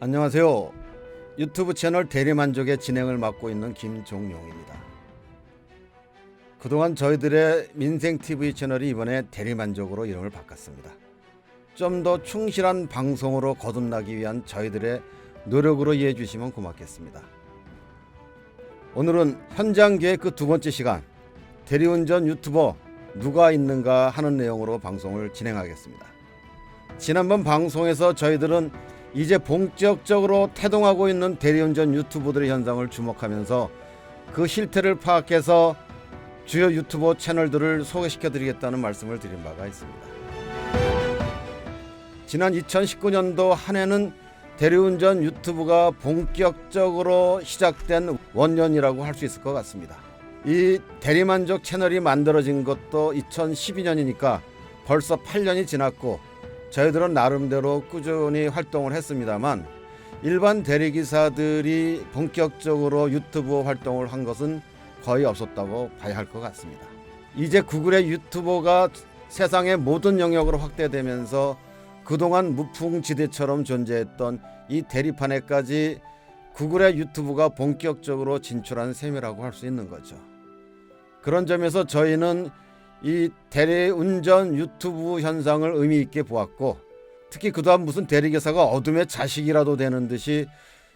안녕하세요. 유튜브 채널 대리만족의 진행을 맡고 있는 김종용입니다. 그동안 저희들의 민생TV 채널이 이번에 대리만족으로 이름을 바꿨습니다. 좀 더 충실한 방송으로 거듭나기 위한 저희들의 노력으로 이해해 주시면 고맙겠습니다. 오늘은 현장 계획 그 두 번째 시간, 대리운전 유튜버 누가 있는가 하는 내용으로 방송을 진행하겠습니다. 지난번 방송에서 저희들은 이제 본격적으로 태동하고 있는 대리운전 유튜버들의 현상을 주목하면서 그 실태를 파악해서 주요 유튜버 채널들을 소개시켜 드리겠다는 말씀을 드린 바가 있습니다. 지난 2019년도 한 해는 대리운전 유튜브가 본격적으로 시작된 원년이라고 할 수 있을 것 같습니다. 이 대리만족 채널이 만들어진 것도 2012년이니까 벌써 8년이 지났고 저희들은 나름대로 꾸준히 활동을 했습니다만 일반 대리기사들이 본격적으로 유튜브 활동을 한 것은 거의 없었다고 봐야 할 것 같습니다. 이제 구글의 유튜버가 세상의 모든 영역으로 확대되면서 그동안 무풍지대처럼 존재했던 이 대리판에까지 구글의 유튜브가 본격적으로 진출한 셈이라고 할 수 있는 거죠. 그런 점에서 저희는 이 대리운전 유튜브 현상을 의미 있게 보았고, 특히 그동안 무슨 대리기사가 어둠의 자식이라도 되는 듯이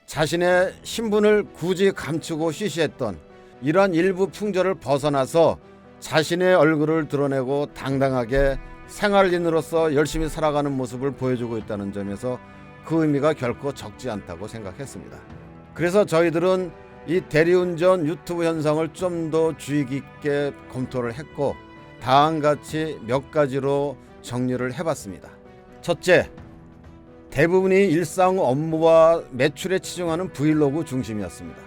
자신의 신분을 굳이 감추고 쉬쉬했던 이러한 일부 풍조를 벗어나서 자신의 얼굴을 드러내고 당당하게 생활인으로서 열심히 살아가는 모습을 보여주고 있다는 점에서 그 의미가 결코 적지 않다고 생각했습니다. 그래서 저희들은 이 대리운전 유튜브 현상을 좀 더 주의 깊게 검토를 했고 다음같이 몇 가지로 정리를 해봤습니다. 첫째, 대부분이 일상 업무와 매출에 치중하는 브이로그 중심이었습니다.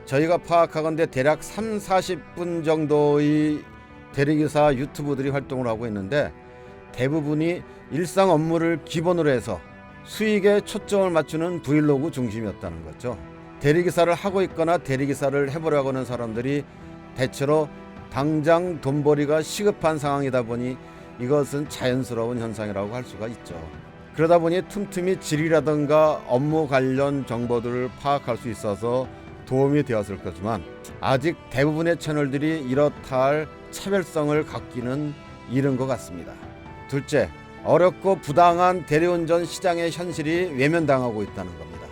저희가 파악하건대 대략 30-40분 정도의 대리기사 유튜브들이 활동을 하고 있는데 대부분이 일상 업무를 기본으로 해서 수익에 초점을 맞추는 브이로그 중심이었다는 거죠. 대리기사를 하고 있거나 대리기사를 해보려고 하는 사람들이 대체로 당장 돈벌이가 시급한 상황이다 보니 이것은 자연스러운 현상이라고 할 수가 있죠. 그러다 보니 틈틈이 질이라든가 업무 관련 정보들을 파악할 수 있어서 도움이 되었을 거지만 아직 대부분의 채널들이 이렇다 할 차별성을 갖기는 이른 것 같습니다. 둘째, 어렵고 부당한 대리운전 시장의 현실이 외면당하고 있다는 겁니다.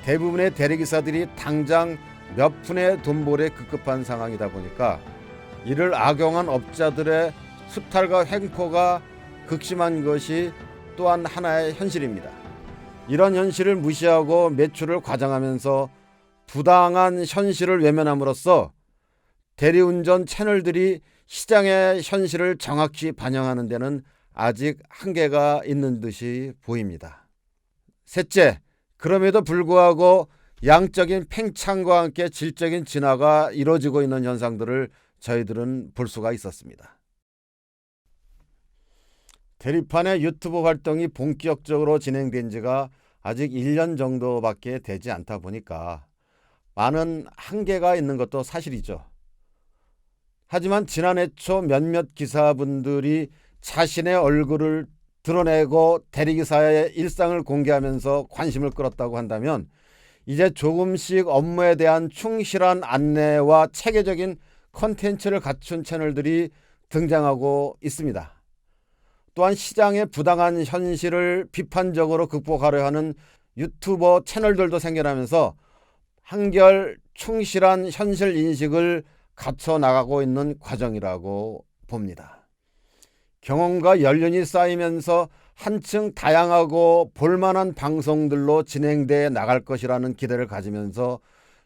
대부분의 대리기사들이 당장 몇 푼의 돈벌이에 급급한 상황이다 보니까 이를 악용한 업자들의 수탈과 횡포가 극심한 것이 또한 하나의 현실입니다. 이런 현실을 무시하고 매출을 과장하면서 부당한 현실을 외면함으로써 대리운전 채널들이 시장의 현실을 정확히 반영하는 데는 아직 한계가 있는 듯이 보입니다. 셋째, 그럼에도 불구하고 양적인 팽창과 함께 질적인 진화가 이루어지고 있는 현상들을 저희들은 볼 수가 있었습니다. 대리판의 유튜브 활동이 본격적으로 진행된 지가 아직 1년 정도밖에 되지 않다 보니까 많은 한계가 있는 것도 사실이죠. 하지만 지난해 초 몇몇 기사분들이 자신의 얼굴을 드러내고 대리기사의 일상을 공개하면서 관심을 끌었다고 한다면 이제 조금씩 업무에 대한 충실한 안내와 체계적인 콘텐츠를 갖춘 채널들이 등장하고 있습니다. 또한 시장의 부당한 현실을 비판적으로 극복하려 하는 유튜버 채널들도 생겨나면서 한결 충실한 현실 인식을 갖춰 나가고 있는 과정이라고 봅니다. 경험과 연륜이 쌓이면서 한층 다양하고 볼만한 방송들로 진행돼 나갈 것이라는 기대를 가지면서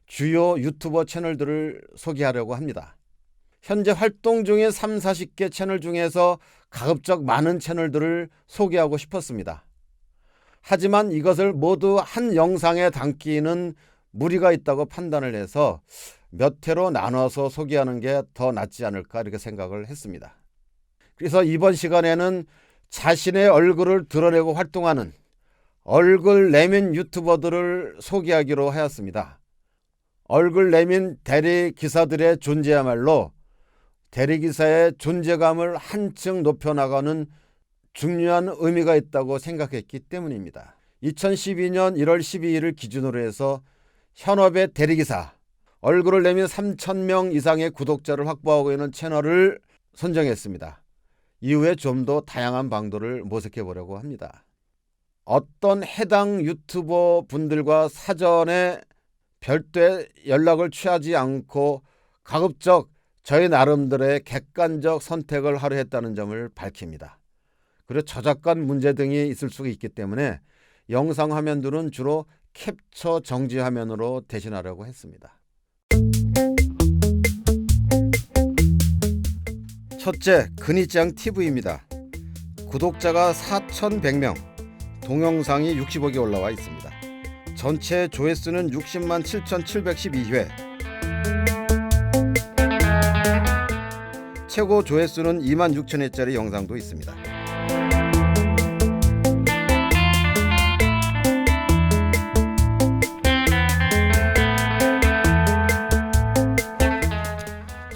주요 유튜버 채널들을 소개하려고 합니다. 현재 활동 중인 30-40개 채널 중에서 가급적 많은 채널들을 소개하고 싶었습니다. 하지만 이것을 모두 한 영상에 담기는 무리가 있다고 판단을 해서 몇 회로 나눠서 소개하는 게 더 낫지 않을까 이렇게 생각을 했습니다. 그래서 이번 시간에는 자신의 얼굴을 드러내고 활동하는 얼굴 내민 유튜버들을 소개하기로 하였습니다. 얼굴 내민 대리기사들의 존재야말로 대리기사의 존재감을 한층 높여나가는 중요한 의미가 있다고 생각했기 때문입니다. 2012년 1월 12일을 기준으로 해서 현업의 대리기사, 얼굴을 내민 3,000명 이상의 구독자를 확보하고 있는 채널을 선정했습니다. 이후에 좀 더 다양한 방도를 모색해 보려고 합니다. 어떤 해당 유튜버 분들과 사전에 별도의 연락을 취하지 않고 가급적 저희 나름대로의 객관적 선택을 하려 했다는 점을 밝힙니다. 그리고 저작권 문제 등이 있을 수가 있기 때문에 영상 화면들은 주로 캡처 정지 화면으로 대신하려고 했습니다. 첫째, 근위짱 TV입니다. 구독자가 4,100명, 동영상이 60억이 올라와 있습니다. 전체 조회수는 60만 7,712회, 최고 조회수는 2만 6천회짜리 영상도 있습니다.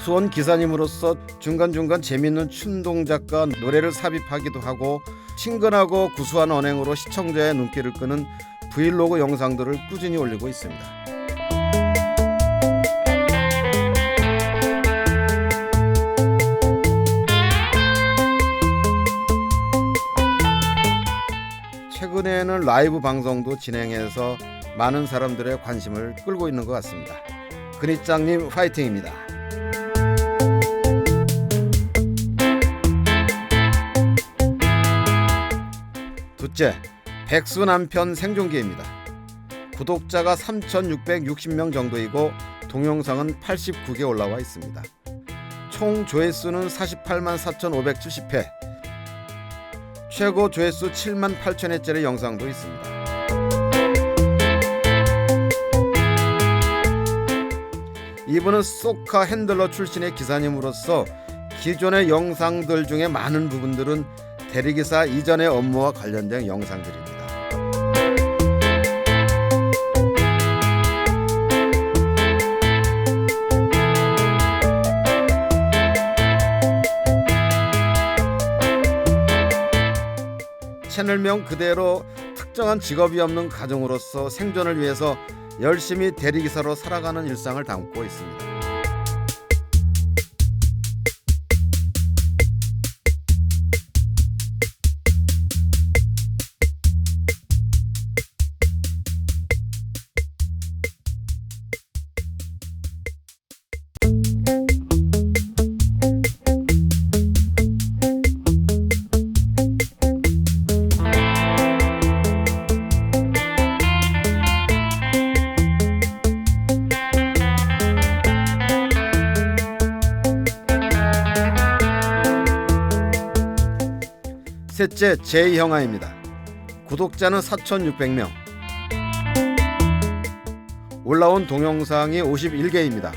수원 기사님으로서 중간중간 재미있는 춤 동작과 노래를 삽입하기도 하고 친근하고 구수한 언행으로 시청자의 눈길을 끄는 브이로그 영상들을 꾸준히 올리고 있습니다. 최근에는 라이브 방송도 진행해서 많은 사람들의 관심을 끌고 있는 것 같습니다. 근위짱님 파이팅입니다. 둘째, 백수 남편 생존기입니다. 구독자가 3,660명 정도이고 동영상은 89개 올라와 있습니다. 총 조회수는 48만 4,570회, 최고 조회수 7만 8천회짜리 영상도 있습니다. 이분은 소카 핸들러 출신의 기사님으로서 기존의 영상들 중에 많은 부분들은 대리기사 이전의 업무와 관련된 영상들입니다. 채널명 그대로 특정한 직업이 없는 가정으로서 생존을 위해서 열심히 대리기사로 살아가는 일상을 담고 있습니다. 셋째, 제이형아입니다. 구독자는 4,600명, 올라온 동영상이 51개입니다.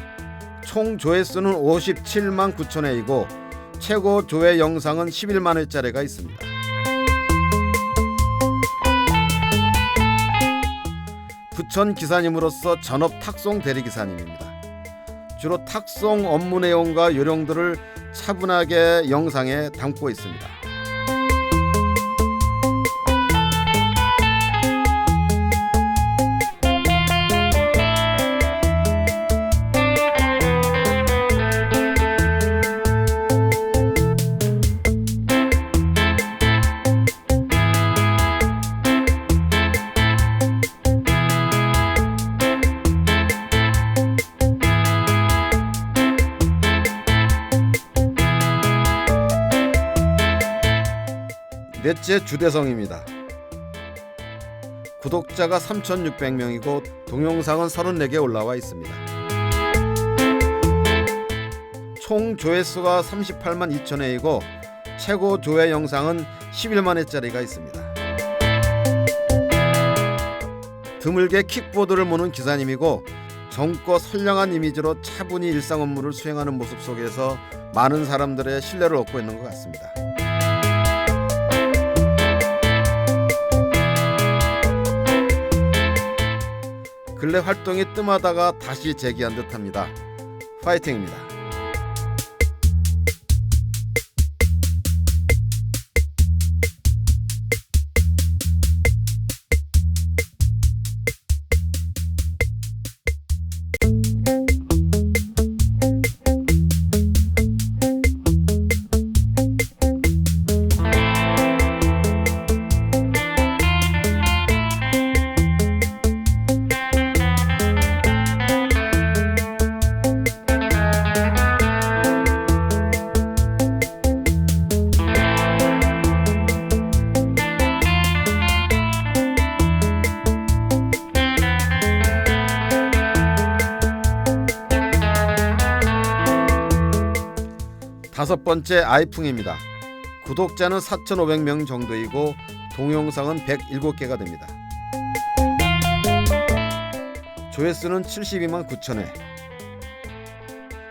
총 조회수는 57만 9천회이고 최고 조회 영상은 11만 회짜리가 있습니다. 부천 기사님으로서 전업 탁송 대리기사님입니다. 주로 탁송 업무 내용과 요령들을 차분하게 영상에 담고 있습니다. 넷째, 주대성입니다. 구독자가 3,600명이고 동영상은 34개 올라와 있습니다. 총 조회수가 38만 2천회이고 최고 조회 영상은 11만 회짜리가 있습니다. 드물게 킥보드를 모는 기사님이고 젊고 선량한 이미지로 차분히 일상 업무를 수행하는 모습 속에서 많은 사람들의 신뢰를 얻고 있는 것 같습니다. 근래 활동이 뜸하다가 다시 재기한 듯합니다. 파이팅입니다. 5번째 아이풍입니다. 구독자는 4,500명 정도이고 동영상은 107개가 됩니다. 조회수는 72만 9천회,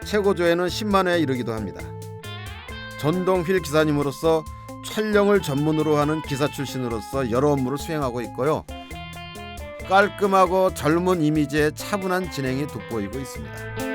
최고 조회는 10만회에 이르기도 합니다. 전동휠 기사님으로서 촬영을 전문으로 하는 기사 출신으로서 여러 업무를 수행하고 있고요. 깔끔하고 젊은 이미지의 차분한 진행이 돋보이고 있습니다.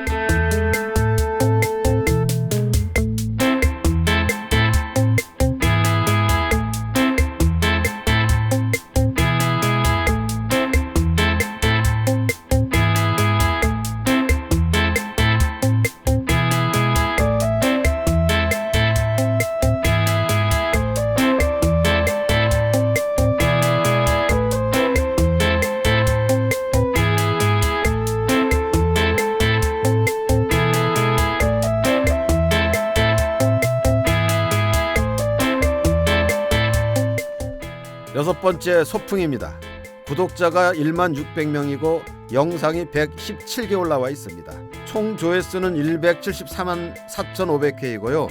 여섯 번째 소풍입니다. 구독자가 1만 600명이고 영상이 117개 올라와 있습니다. 총 조회수는 174만 4,500회이고요.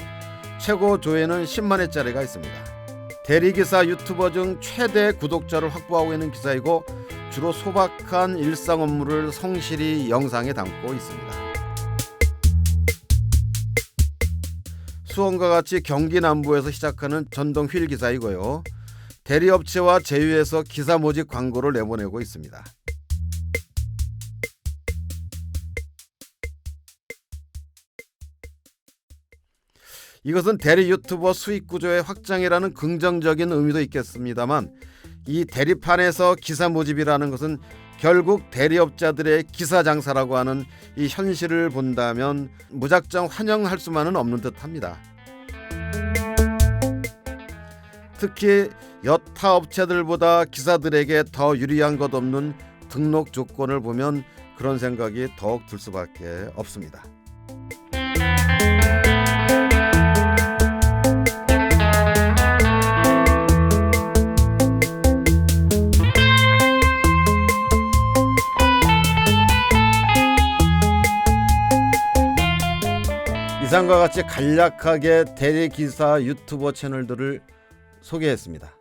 최고 조회는 10만회짜리가 있습니다. 대리기사 유튜버 중 최대 구독자를 확보하고 있는 기사이고 주로 소박한 일상 업무를 성실히 영상에 담고 있습니다. 수원과 같이 경기 남부에서 시작하는 전동휠 기사이고요. 대리업체와 제휴해서 기사 모집 광고를 내보내고 있습니다. 이것은 대리 유튜버 수익 구조의 확장이라는 긍정적인 의미도 있겠습니다만 이 대리판에서 기사 모집이라는 것은 결국 대리업자들의 기사 장사라고 하는 이 현실을 본다면 무작정 환영할 수만은 없는 듯합니다. 특히 여타 업체들보다 기사들에게 더 유리한 것 없는 등록 조건을 보면 그런 생각이 더욱 들 수밖에 없습니다. 이상과 같이 간략하게 대리기사 유튜버 채널들을 소개했습니다.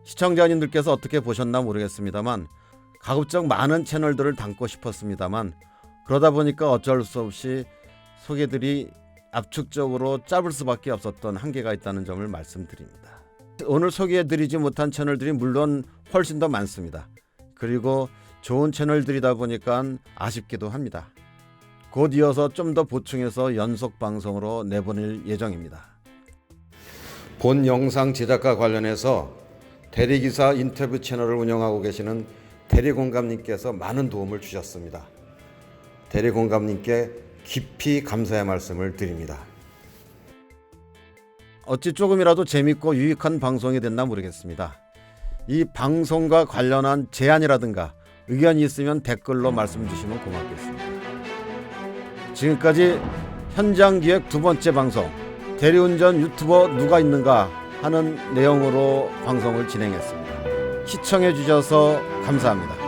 시청자님들께서 어떻게 보셨나 모르겠습니다만 가급적 많은 채널들을 담고 싶었습니다만 그러다 보니까 어쩔 수 없이 소개들이 압축적으로 짧을 수밖에 없었던 한계가 있다는 점을 말씀드립니다. 오늘 소개해드리지 못한 채널들이 물론 훨씬 더 많습니다. 그리고 좋은 채널들이다 보니까 아쉽기도 합니다. 곧 이어서 좀 더 보충해서 연속 방송으로 내보낼 예정입니다. 본 영상 제작과 관련해서 대리기사 인터뷰 채널을 운영하고 계시는 대리공감님께서 많은 도움을 주셨습니다. 대리공감님께 깊이 감사의 말씀을 드립니다. 어찌 조금이라도 재밌고 유익한 방송이 됐나 모르겠습니다. 이 방송과 관련한 제안이라든가 의견이 있으면 댓글로 말씀 주시면 고맙겠습니다. 지금까지 현장기획 2번째 방송 대리운전 유튜버 누가 있는가 하는 내용으로 방송을 진행했습니다. 시청해 주셔서 감사합니다.